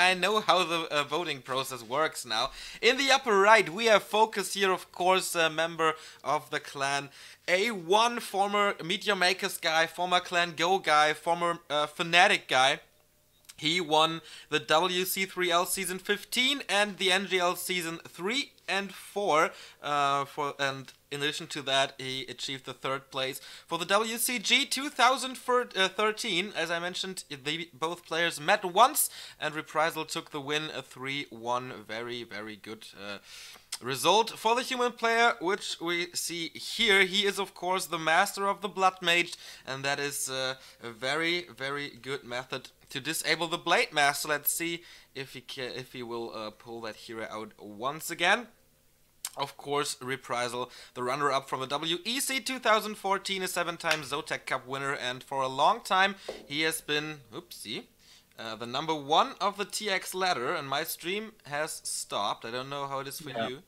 I know how the voting process works now. In the upper right, we have FoCuS here, of course, a member of the clan A1, former Meteor Makers guy, former Clan Go guy, former Fnatic guy. He won the WC3L Season 15 and the NGL Season 3 and 4. And in addition to that, he achieved the 3rd place for the WCG 2013. As I mentioned, both players met once, and Reprisal took the win, a 3-1. Very, very good result for the human player, which we see here. He is, of course, the master of the Blood Mage, and that is a very, very good method to disable the Blade Master. Let's see if he will pull that hero out once again. Of course, Reprisal, the runner-up from the WEC 2014, a 7-time Zotac Cup winner, and for a long time he has been, the number 1 of the TX ladder, and my stream has stopped. I don't know how it is for you.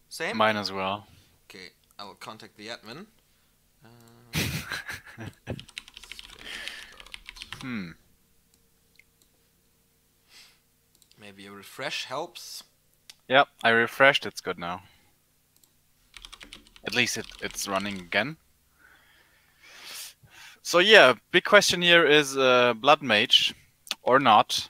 Same? Mine as well. Okay, I will contact the admin. Maybe a refresh helps. Yep, I refreshed, it's good now. At least it's running again. So yeah, big question here is Blood Mage or not.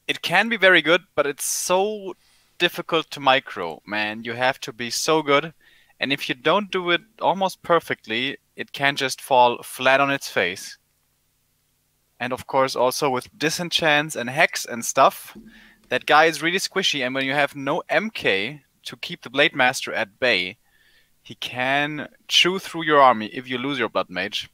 It can be very good, but it's so difficult to micro. Man, you have to be so good. And if you don't do it almost perfectly, it can just fall flat on its face. And of course also with disenchants and hex and stuff, that guy is really squishy, and when you have no MK to keep the Blade Master at bay, he can chew through your army if you lose your Blood Mage.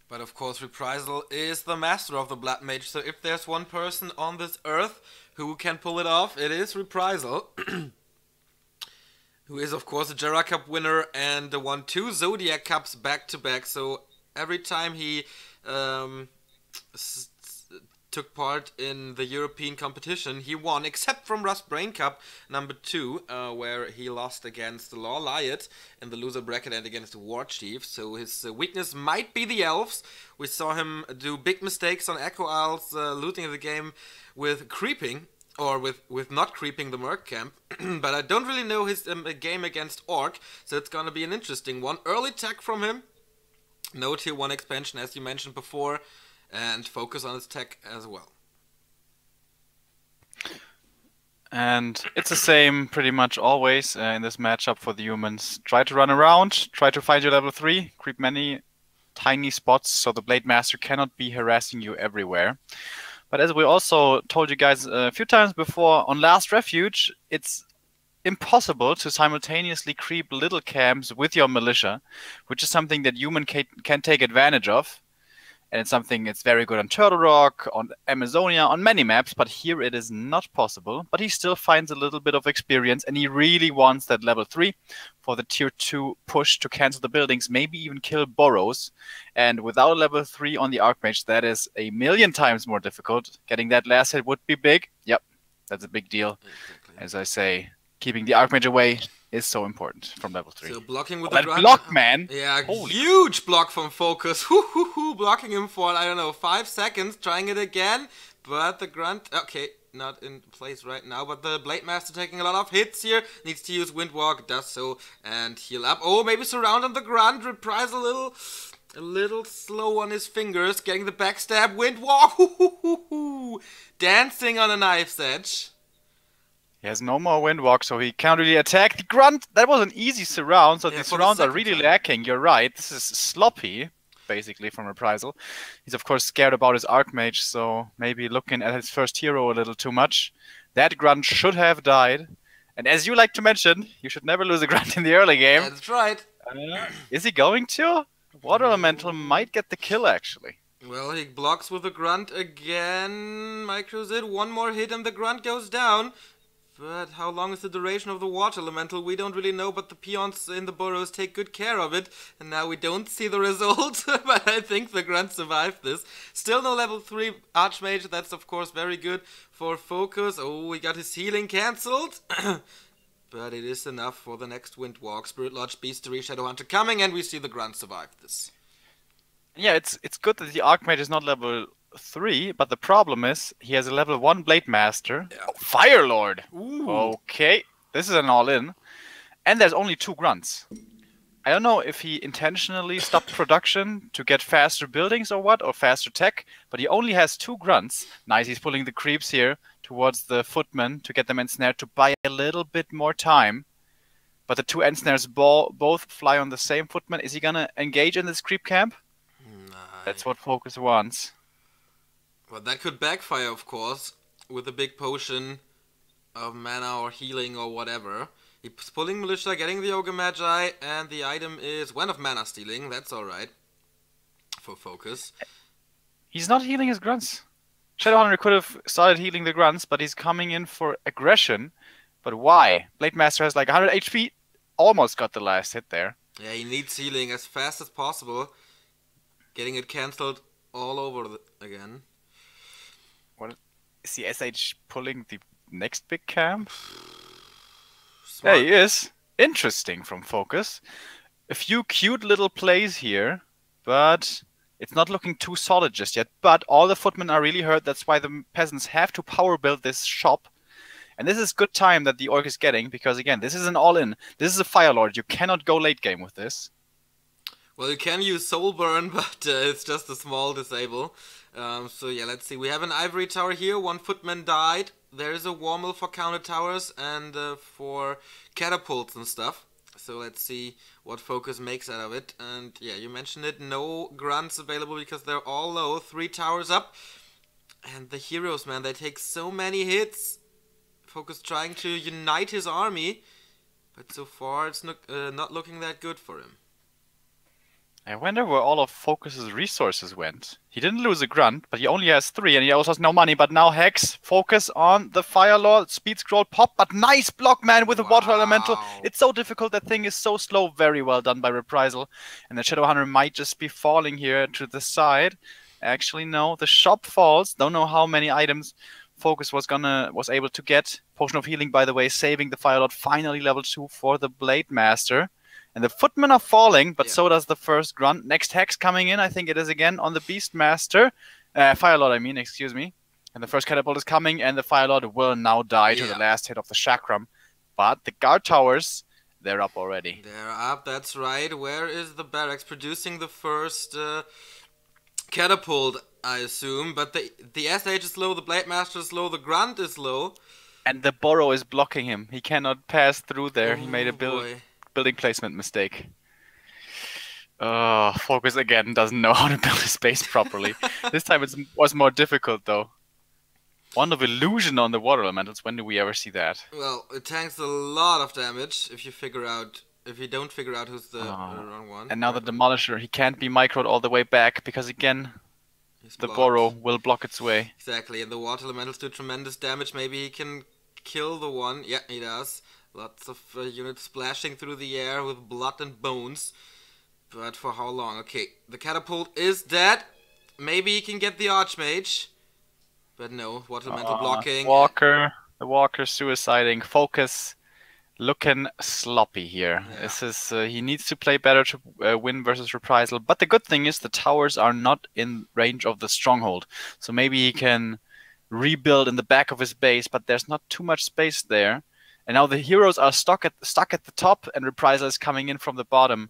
But of course Reprisal is the master of the Blood Mage, so if there's one person on this earth who can pull it off, it is Reprisal. Who is of course a Jera Cup winner and won 2 Zodiac Cups back to back, so every time he took part in the European competition, he won, except from Rust Brain Cup number 2, where he lost against Law Lyot in the loser bracket and against War Chief. So his weakness might be the elves. We saw him do big mistakes on Echo Isles, losing the game with creeping, or with not creeping the Merc camp. But I don't really know his game against Orc, so it's gonna be an interesting one. Early tech from him. No tier 1 expansion, as you mentioned before. And focus on his tech as well. And it's the same pretty much always in this matchup for the humans. Try to run around, try to find your level 3, creep many tiny spots so the Blade Master cannot be harassing you everywhere. But as we also told you guys a few times before, on Last Refuge, it's impossible to simultaneously creep little camps with your militia, which is something that human can take advantage of. And it's something it's very good on Turtle Rock, on Amazonia, on many maps, but here it is not possible. But he still finds a little bit of experience, and he really wants that level 3 for the tier 2 push to cancel the buildings, maybe even kill Burrows. And without a level 3 on the Archmage, that is a million times more difficult. Getting that last hit would be big. Yep, that's a big deal. Exactly. As I say, keeping the Archmage away is so important from level 3. So blocking with that the block, man! Yeah, Holy. Huge block from FoCuS. Blocking him for, I don't know, 5 seconds, trying it again. But the Grunt, okay, not in place right now, but the Blade Master taking a lot of hits here. Needs to use Windwalk, does so, and heal up. Oh, maybe surround on the Grunt. Reprisal a little slow on his fingers. Getting the backstab, Windwalk. Dancing on a knife's edge. He has no more Windwalk, so he can't really attack. The Grunt, that was an easy surround, so Yeah, the for the surrounds are second really time. lacking. You're right, this is sloppy, basically, from Reprisal. He's of course scared about his Archmage, so maybe looking at his first hero a little too much. That Grunt should have died. And as you like to mention, you should never lose a Grunt in the early game. That's right. Is he going to? Water Elemental might get the kill, actually. Well, he blocks with the Grunt again. Micros it. One more hit and the Grunt goes down. But how long is the duration of the Water Elemental? We don't really know, but the peons in the burrows take good care of it. And now we don't see the result, but I think the Grunt survived this. Still no level 3 Archmage, that's of course very good for FoCuS. Oh, we got his healing cancelled. But it is enough for the next Windwalk. Spirit Lodge, Beastery, Shadowhunter coming, and we see the Grunt survive this. Yeah, it's good that the Archmage is not level 3, but the problem is he has a level 1 Blade Master. Yeah. Oh, Fire Lord! Ooh. Okay, this is an all-in. And there's only 2 grunts. I don't know if he intentionally stopped production to get faster buildings or what, or faster tech, but he only has 2 grunts. Nice, he's pulling the creeps here towards the footmen to get them ensnared to buy a little bit more time. But the 2 ensnares both fly on the same footman. Is he gonna engage in this creep camp? Nah. That's what FoCuS wants. Well, that could backfire, of course, with a big potion of mana or healing or whatever. He's pulling Militia, getting the Ogre Magi, and the item is Wand of Mana Stealing. That's alright for FoCuS. He's not healing his grunts. Shadowhunter could have started healing the grunts, but he's coming in for aggression. But why? Blade Master has like 100 HP. Almost got the last hit there. Yeah, he needs healing as fast as possible. Getting it cancelled all over again. What is the SH pulling the next big camp? Smart. Yeah, he is. Interesting from FoCuS. A few cute little plays here, but it's not looking too solid just yet. But all the footmen are really hurt. That's why the peasants have to power build this shop. And this is good time that the Orc is getting, because again, this is an all-in. This is a Fire Lord. You cannot go late game with this. Well, you can use Soul Burn, but it's just a small disable. So yeah, let's see. We have an Ivory Tower here. 1 footman died. There is a Warmill for counter towers and for catapults and stuff. So let's see what FoCuS makes out of it. And yeah, you mentioned it. No grunts available because they're all low. 3 towers up. And the heroes, man, they take so many hits. FoCuS trying to unite his army. But so far it's not looking that good for him. I wonder where all of FoCuS's resources went. He didn't lose a grunt, but he only has 3, and he also has no money. But now Hex, focus on the Fire Lord, speed scroll, pop, but nice block, man, with a water elemental. It's so difficult, that thing is so slow. Very well done by Reprisal. And the Shadowhunter might just be falling here to the side. Actually, no, the shop falls. Don't know how many items FoCuS was able to get. Potion of Healing, by the way, saving the Fire Lord. Finally level 2 for the Blade Master. And the footmen are falling, but so does the first grunt. Next Hex coming in, I think it is again, on the Beastmaster. Fire Lord, I mean, excuse me. And the first catapult is coming, and the Fire Lord will now die to the last hit of the Chakram. But the guard towers, they're up already. They're up, that's right. Where is the barracks producing the first catapult, I assume? But the SH is low, the Blade Master is low, the grunt is low. And the Burrow is blocking him. He cannot pass through there. He made a boy. Building placement mistake. FoCuS again doesn't know how to build his base properly. This time it was more difficult though. Wand of Illusion on the water elementals. When do we ever see that? Well, it tanks a lot of damage if you don't figure out who's the wrong one. And now the Demolisher, he can't be microed all the way back because again, the Burrow will block its way. Exactly, and the water elementals do tremendous damage. Maybe he can kill the one. Yeah, he does. Lots of units splashing through the air with blood and bones. But for how long? Okay, the catapult is dead. Maybe he can get the Archmage. But no, water elemental blocking. The Walker suiciding. FoCuS looking sloppy here. Yeah. This is he needs to play better to win versus Reprisal. But the good thing is the towers are not in range of the stronghold. So maybe he can rebuild in the back of his base, but there's not too much space there. And now the heroes are stuck at the top, and Reprisal is coming in from the bottom.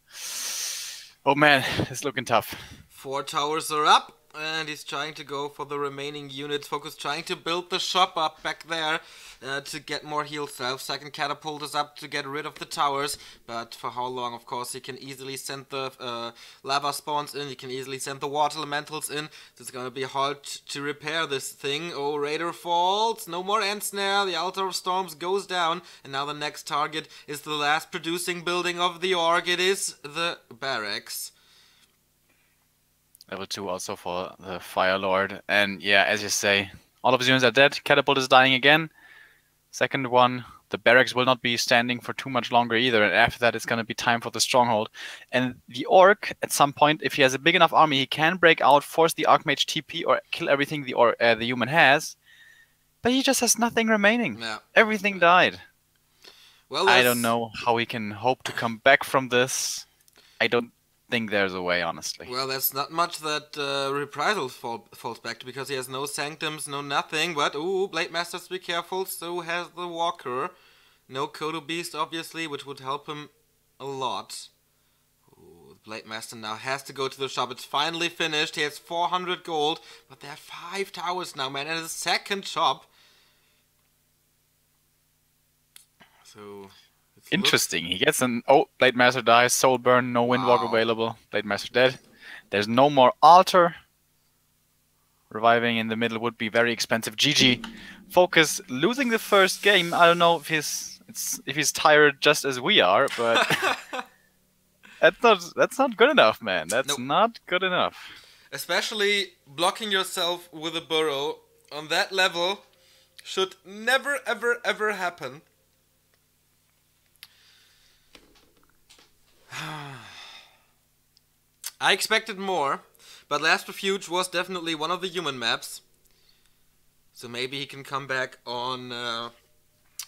Oh man, it's looking tough. 4 towers are up, and he's trying to go for the remaining units. FoCuS trying to build the shop up back there to get more heal self. Second catapult is up to get rid of the towers, but for how long? Of course, he can easily send the lava spawns in. He can easily send the water elementals in. So it's gonna be hard to repair this thing. Oh, Raider falls. No more end snare. The Altar of Storms goes down, and now the next target is the last producing building of the Orc. It is the barracks. Level 2 also for the Fire Lord. And yeah, as you say, all of his units are dead. Catapult is dying again. Second one, the barracks will not be standing for too much longer either. And after that, it's going to be time for the stronghold. And the Orc, at some point, if he has a big enough army, he can break out, force the Archmage TP, or kill everything the human has. But he just has nothing remaining. Yeah. Everything died. Well, I don't know how he can hope to come back from this. I don't think there's a way, honestly. Well, that's not much that Reprisal falls back to, because he has no Sanctums, no nothing. But, ooh, Blade Masters, be careful. So has the Walker. No Kodo Beast, obviously, which would help him a lot. Ooh, the Blade Master now has to go to the shop. It's finally finished. He has 400 gold. But there are 5 towers now, man. And a second shop. So... Interesting. He gets an... Oh, Blade Master dies. Soul Burn. No Windwalk available. Blade Master dead. There's no more Altar. Reviving in the middle would be very expensive. GG. FoCuS losing the first game. I don't know if he's tired just as we are, but that's not good enough, man. That's not good enough. Especially blocking yourself with a burrow on that level should never, ever, ever happen. I expected more, but Last Refuge was definitely one of the human maps. So maybe he can come back on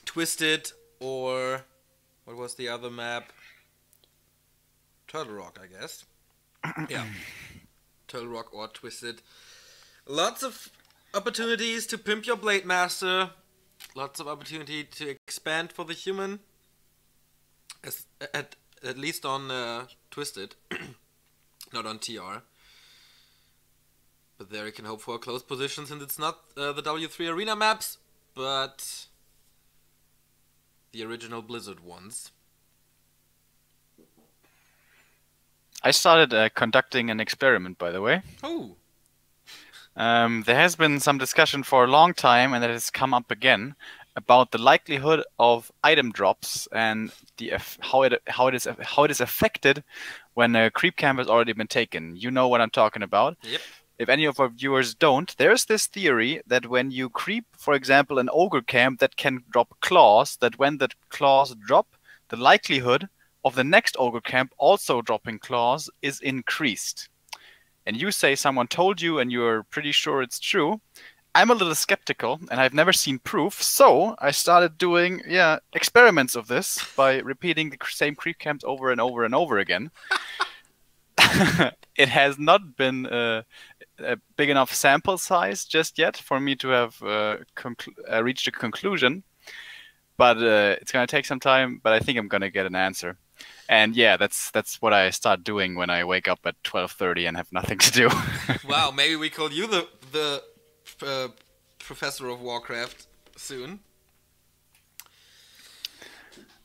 Twisted, or what was the other map? Turtle Rock, I guess. Yeah, Turtle Rock or Twisted. Lots of opportunities to pimp your Blade Master. Lots of opportunity to expand for the human. At least on Twisted, not on TR. But there you can hope for a close position, since it's not the W3 Arena maps, but the original Blizzard ones. I started conducting an experiment, by the way. Oh. There has been some discussion for a long time, and it has come up again, about the likelihood of item drops and how it is affected when a creep camp has already been taken. You know what I'm talking about. Yep. If any of our viewers don't, there's this theory that when you creep, for example, an ogre camp that can drop claws, that when the claws drop, the likelihood of the next ogre camp also dropping claws is increased. And you say someone told you and you're pretty sure it's true. I'm a little skeptical, and I've never seen proof, so I started doing experiments of this by repeating the same creep camps over and over and over again. It has not been a big enough sample size just yet for me to have reached a conclusion, but it's going to take some time, but I think I'm going to get an answer. And yeah, that's what I start doing when I wake up at 12:30 and have nothing to do. Wow, maybe we call you the Professor of Warcraft soon.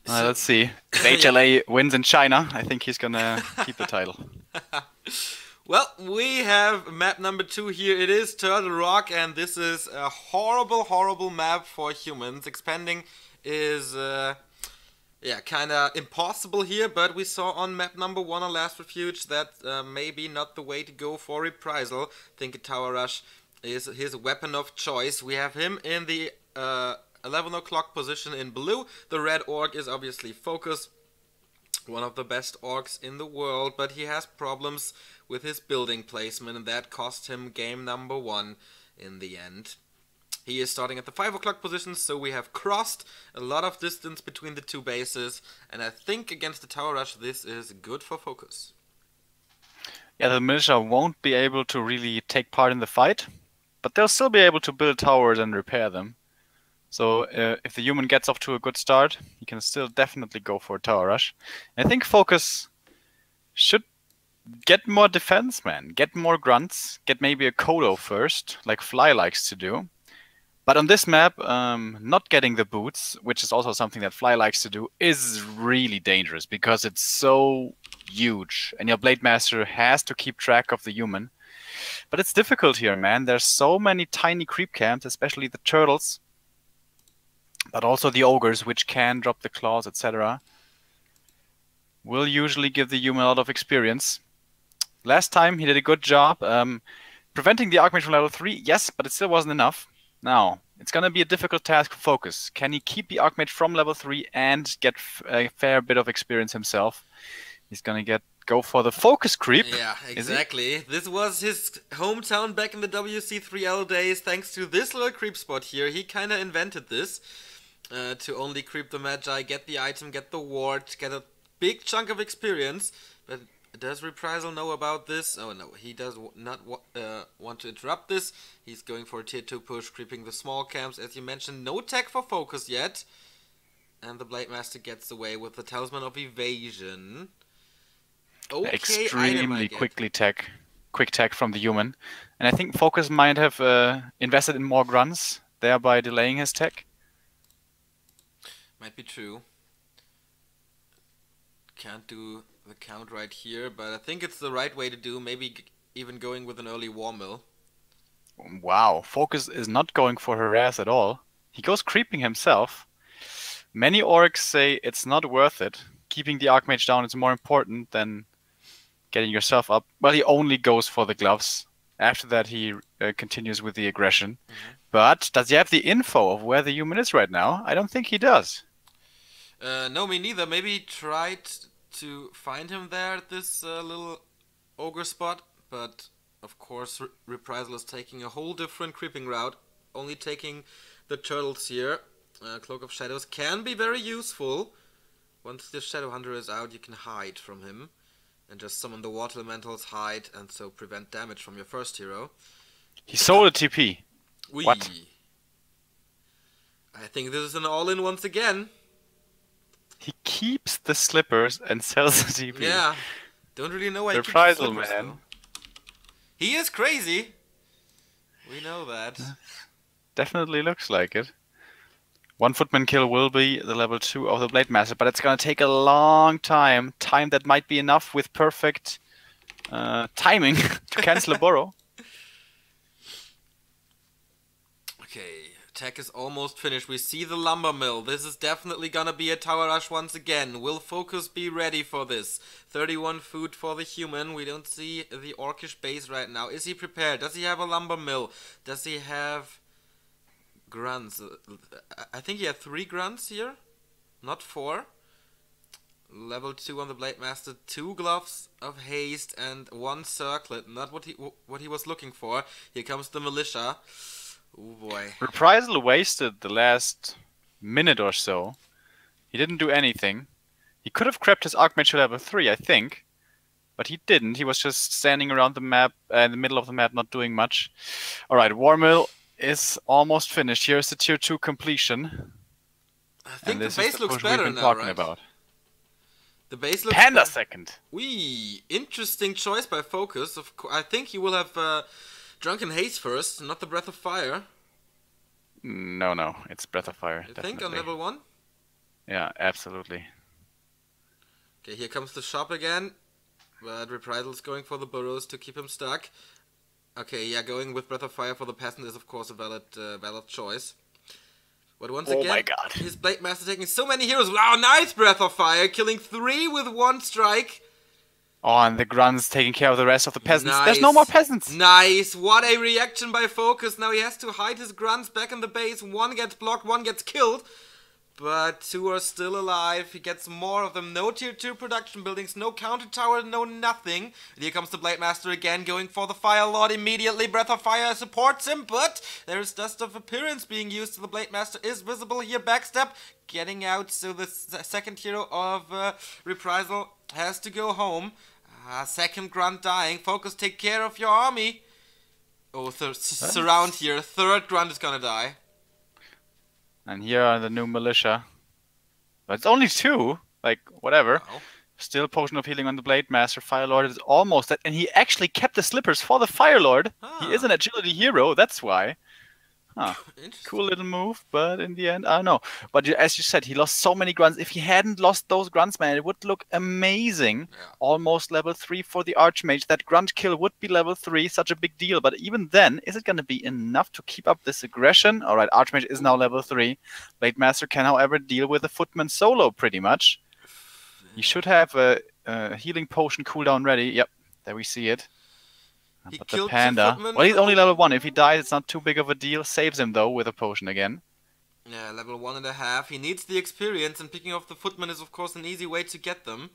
Let's see. If HLA wins in China, I think he's gonna keep the title. Well, we have map number 2 here. It is Turtle Rock, and this is a horrible, horrible map for humans. Expanding is kind of impossible here, but we saw on map number 1 on Last Refuge that maybe not the way to go for Reprisal. I think a Tower Rush is his weapon of choice. We have him in the 11 o'clock position in blue. The red orc is obviously FoCuS, one of the best orcs in the world, but he has problems with his building placement, and that cost him game number 1 in the end. He is starting at the 5 o'clock position, so we have crossed a lot of distance between the two bases, and I think against the Tower Rush this is good for FoCuS. Yeah, the militia won't be able to really take part in the fight, but they'll still be able to build towers and repair them. So if the human gets off to a good start, he can still definitely go for a Tower Rush. And I think FoCuS should get more defense, man. Get more grunts. Get maybe a Kodo first, like Fly likes to do. But on this map, not getting the boots, which is also something that Fly likes to do, is really dangerous because it's so huge. And your Blade Master has to keep track of the human. But it's difficult here, man. There's so many tiny creep camps, especially the turtles. But also the ogres, which can drop the claws, etc. will usually give the human a lot of experience. Last time he did a good job preventing the Archmage from level 3, yes, but it still wasn't enough. Now, it's going to be a difficult task for FoCuS. Can he keep the Archmage from level 3 and get a fair bit of experience himself? He's going to go for the FoCuS creep. Yeah, exactly. This was his hometown back in the WC3L days. Thanks to this little creep spot here, he kind of invented this. To only creep the Magi, get the item, get the ward, get a big chunk of experience. But Does Reprisal know about this? Oh no, he does not want to interrupt this. He's going for a tier 2 push, creeping the small camps. As you mentioned, no tech for FoCuS yet. And the Blade Master gets away with the Talisman of Evasion. Okay, extremely quick tech from the human. And I think FoCuS might have invested in more grunts, thereby delaying his tech. Might be true. Can't do the count right here, but I think it's the right way to do. Maybe even going with an early War Mill. Wow, FoCuS is not going for harass at all. He goes creeping himself. Many orcs say it's not worth it. Keeping the Archmage down is more important than getting yourself up. Well, he only goes for the gloves. After that, he continues with the aggression. But does he have the info of where the human is right now? I don't think he does. No, me neither. Maybe he tried to find him there at this little ogre spot. But, of course, Reprisal is taking a whole different creeping route. Only taking the turtles here. Cloak of Shadows can be very useful. Once the Shadow Hunter is out, you can hide from him. And just summon the Water Elementals, hide, and so prevent damage from your first hero. He sold a TP. What? I think this is an all-in once again. He keeps the slippers and sells the TP. Yeah. Don't really know why he keeps the Reprisal, slippers, man. though. He is crazy. We know that. Definitely looks like it. One footman kill will be the level 2 of the Blade Master, but it's going to take a long time. Time that might be enough with perfect timing to cancel a burrow. Okay, attack is almost finished. We see the lumber mill. This is definitely going to be a tower rush once again. Will FoCuS be ready for this? 31 food for the human. We don't see the orcish base right now. Is he prepared? Does he have a lumber mill? Does he have grunts? I think he had 3 grunts here, not 4. Level 2 on the Blade Master, 2 gloves of haste and 1 circlet. Not what he was looking for. Here comes the militia. Oh boy. Reprisal wasted the last minute or so. He didn't do anything. He could have crept his Archmage to level 3, I think, but he didn't. He was just standing around the map, in the middle of the map, not doing much. All right, War Mill is almost finished. Here's the tier 2 completion. I think the base looks better now, right? About. The base looks Panda second. Wee, interesting choice by FoCuS. I think he will have Drunken Haste first, not the Breath of Fire. No, it's Breath of Fire. You think on level 1? Yeah, absolutely. Okay, here comes the shop again, but Reprisal's going for the burrows to keep him stuck. Okay, yeah, going with Breath of Fire for the peasant is of course a valid choice. But once again, my God. His Blade Master taking so many heroes. Wow, nice Breath of Fire, killing 3 with 1 strike. Oh, and the grunts taking care of the rest of the peasants. Nice. There's no more peasants. Nice. What a reaction by FoCuS. Now he has to hide his grunts back in the base. 1 gets blocked, 1 gets killed. But 2 are still alive. He gets more of them. No tier 2 production buildings, no counter tower, no nothing. And here comes the Blade Master again, going for the Fire Lord immediately. Breath of Fire supports him, but there is Dust of Appearance being used. So the Blade Master is visible here. Backstep, getting out. So the second hero of Reprisal has to go home. Second grunt dying. FoCuS, take care of your army. Oh, surround here. Third grunt is gonna die. And here are the new militia. But it's only 2. Like, whatever. Wow. Still Potion of Healing on the Blade Master. Fire Lord is almost dead. And he actually kept the slippers for the Fire Lord. He is an agility hero, that's why. Huh. Cool little move, but in the end, I don't know. But as you said, he lost so many grunts. If he hadn't lost those grunts, man, it would look amazing. Yeah. Almost level 3 for the Archmage. That grunt kill would be level 3, such a big deal. But even then, is it going to be enough to keep up this aggression? All right, Archmage is now level 3. Blade Master can, however, deal with the Footman solo pretty much. He should have a healing potion cooldown ready. Yep, there we see it. But the Panda, well, he's only level 1. If he dies, it's not too big of a deal. Saves him, though, with a potion again. Yeah, level 1.5. He needs the experience, and picking off the Footman is, of course, an easy way to get them.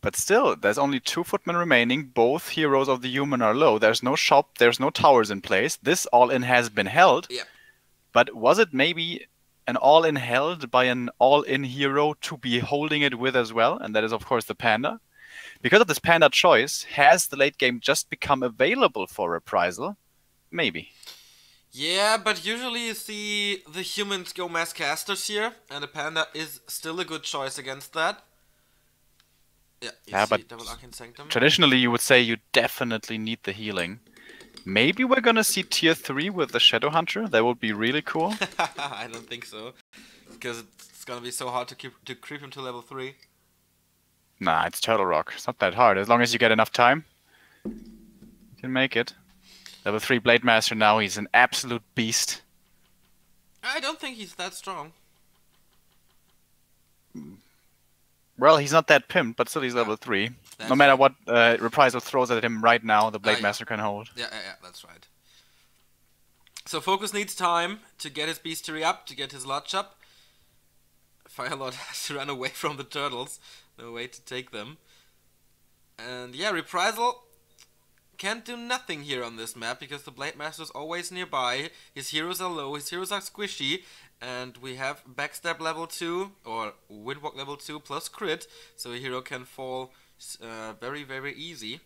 But still, there's only 2 Footmen remaining. Both heroes of the human are low. There's no shop, there's no towers in place. This all-in has been held. Yeah. But was it maybe an all-in held by an all-in hero to be holding it with as well, and that is of course the Panda. Because of this Panda choice, has the late game just become available for Reprisal? Maybe. Yeah, but usually you see the humans go mass casters here, and the Panda is still a good choice against that. Yeah, you see but double Arcane Sanctum. traditionally you would say you definitely need the healing. Maybe we're gonna see tier 3 with the Shadow Hunter. That would be really cool. I don't think so, because it's gonna be so hard to creep him to level 3. Nah, it's Turtle Rock. It's not that hard. As long as you get enough time, you can make it. Level 3 Blade Master now, he's an absolute beast. I don't think he's that strong. Well, he's not that pimped, but still he's level 3. No matter what Reprisal throws at him right now, the Blade Master can hold. Yeah, that's right. So FoCuS needs time to get his Bestiary up, to get his Lodge up. Firelord has to run away from the turtles. No way to take them. And yeah, Reprisal can't do nothing here on this map because the Blade Master is always nearby. His heroes are low, his heroes are squishy, and we have Backstab level 2 or Windwalk level 2 plus crit, so a hero can fall very, very easy.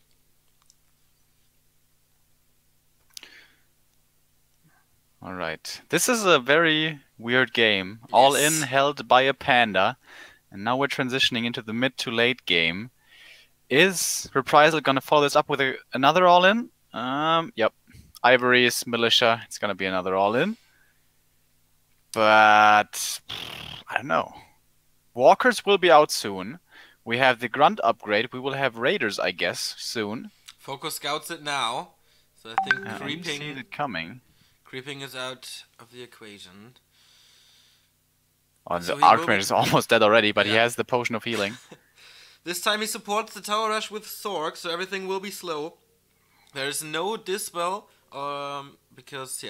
Alright, this is a very weird game. Yes. All in held by a Panda, and now we're transitioning into the mid to late game. Is Reprisal gonna follow this up with another all-in? Yep. Ivory's Militia, it's gonna be another all-in. But I don't know. Walkers will be out soon. We have the Grunt upgrade. We will have Raiders, I guess, soon. FoCuS scouts it now, so I think creeping. I see it coming. Creeping is out of the equation. Oh, so the Archmage is almost dead already, but he has the Potion of Healing. This time he supports the Tower Rush with Sork, so everything will be slow. There is no Dispel, because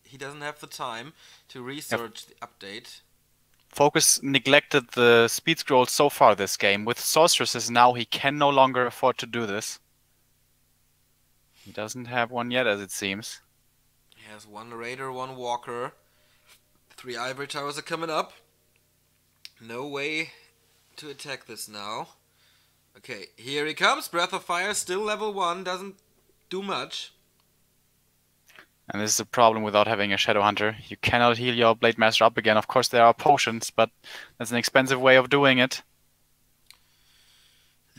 he doesn't have the time to research the update. FoCuS neglected the speed scroll so far this game. With Sorceresses now, he can no longer afford to do this. He doesn't have one yet, as it seems. He has one Raider, one Walker. 3 Ivory Towers are coming up. No way to attack this now. Okay, here he comes. Breath of Fire, still level 1, doesn't do much. And this is a problem without having a Shadow Hunter. You cannot heal your Blade Master up again. Of course there are potions, but that's an expensive way of doing it.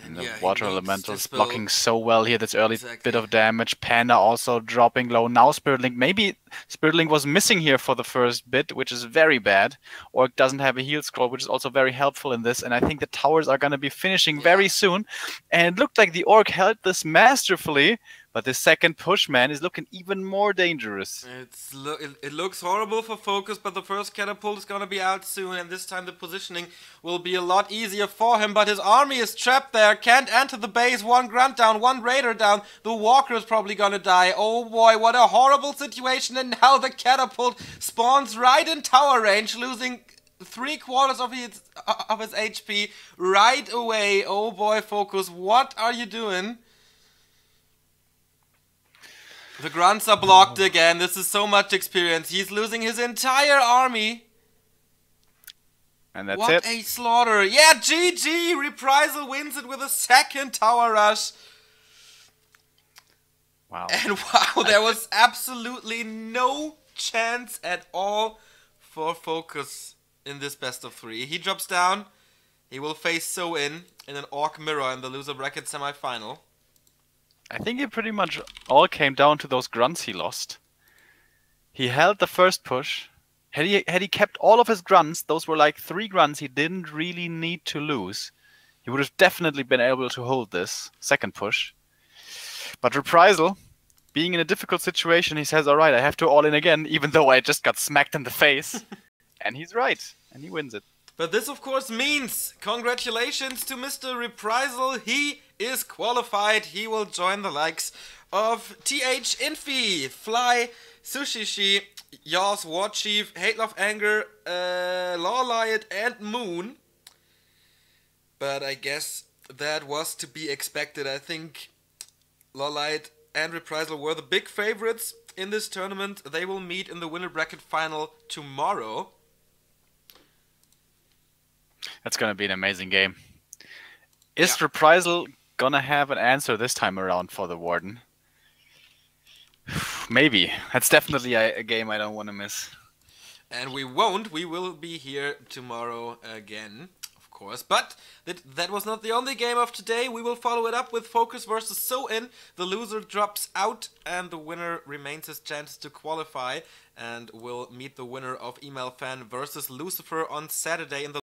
And the Water Elemental's blocking so well here, this early bit of damage. Panda also dropping low. Now Spirit Link. Maybe Spirit Link was missing here for the first bit, which is very bad. Orc doesn't have a heal scroll, which is also very helpful in this. And I think the towers are going to be finishing very soon. And it looked like the Orc held this masterfully. But the second push, man, is looking even more dangerous. It looks horrible for FoCuS, but the first catapult is going to be out soon, and this time the positioning will be a lot easier for him. But his army is trapped there, can't enter the base, 1 Grunt down, 1 Raider down. The Walker is probably going to die. Oh boy, what a horrible situation, and now the catapult spawns right in tower range, losing 3/4 of his HP right away. Oh boy, FoCuS, what are you doing? The Grunts are blocked again. This is so much experience. He's losing his entire army. And that's what it. What a slaughter. Yeah, GG. Reprisal wins it with a second Tower Rush. Wow. And wow, there was absolutely no chance at all for FoCuS in this best of 3. He drops down. He will face So-In an Orc Mirror in the loser bracket semi-final. I think it pretty much all came down to those grunts he lost. He held the first push. Had he kept all of his grunts, those were like 3 grunts he didn't really need to lose. He would have definitely been able to hold this second push. But Reprisal, being in a difficult situation, he says, alright, I have to all in again, even though I just got smacked in the face. And he's right, and he wins it. But this, of course, means congratulations to Mr. Reprisal. He is qualified. He will join the likes of TH Infi, Fly, Sushishi, Yaws, War Chief, Hate Love Anger, Lawliot, and Moon. But I guess that was to be expected. I think Lawliot and Reprisal were the big favorites in this tournament. They will meet in the winner bracket final tomorrow. That's gonna be an amazing game. Is Reprisal gonna have an answer this time around for the Warden? Maybe. That's definitely a game I don't want to miss. And we won't. We will be here tomorrow again, of course. But that was not the only game of today. We will follow it up with FoCuS versus SoIn. The loser drops out and the winner remains his chances to qualify. And we'll meet the winner of Email Fan versus Lucifer on Saturday in the